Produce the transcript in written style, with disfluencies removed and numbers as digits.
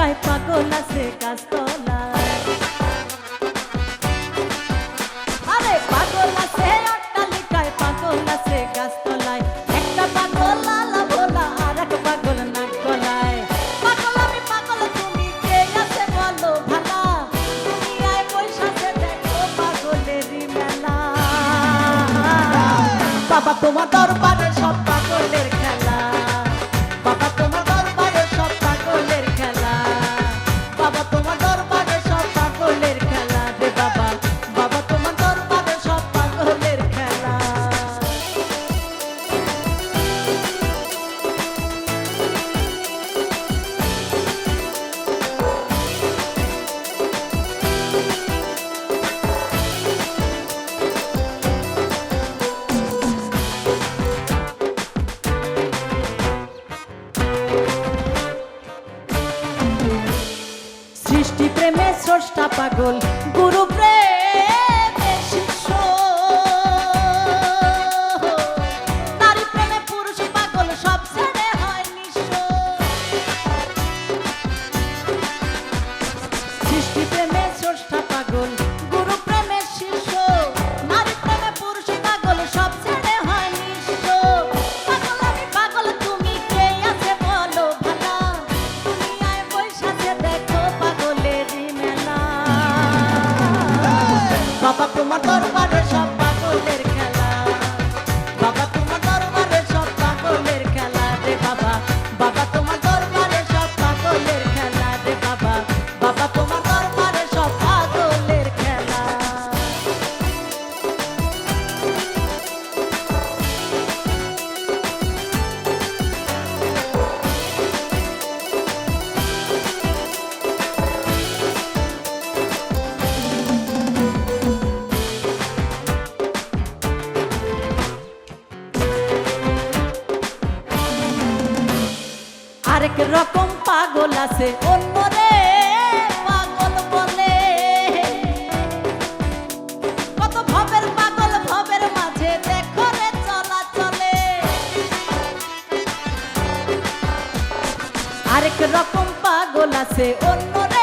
অট্টালিকায় পাগল আছে গাছতলায়। আরে পাগল আছে অট্টালিকায় পাগল আছে গাছতলায়। একটা পাগল লালা ভোলা আর এক পাগল নাক গলায়। পাগল আমি পাগল তুমি কে আছে বলো ভালা। দুনিয়ায় বৈশাখে দেখো পাগলেরই মেলা। বাবা তোমার দরবারে সব পাগলের খেলা। বাবা তোমার দরবারে সব পাগলের খেলা। বাবা তোমার দরবারে সব পাগলের খেলা রে বাবা। বাবা তোমার দরবারে সব পাগলের খেলা। সৃষ্টি প্রেমে স্রষ্টা পাগল গুরু প্রেমে শিষ্য। নারী প্রেমে পুরুষ পাগল সব ছেড়ে হয় নিঃস্ব। সৃষ্টি প্রেমে স্রষ্টা পাগল গুরু প্রেমে শিষ্য। নারী প্রেমে পুরুষ পাগল সব ছেড়ে হয় নিঃস্ব। পাগল আমি পাগল তুমি কে আছে বলো ভালা। দুনিয়ায় বৈশাখে দেখো পাগলেরই মেলা। বাবা তোমার দরবারে সব পাগলের খেলা। বাবা তোমার দরবারে সব পাগলের খেলা রে বাবা। বাবা তোমার দরবারে সব পাগলের খেলা রে বাবা। বাবা তোমার দরবারে সব পাগলের খেলা। আরেক রকম পাগল আছে অন্যরে পাগল বলে। কত ভবের পাগল ভবের মাঝে দেখো রে চলাচলে। আরেক রকম পাগল আছে অন্যরে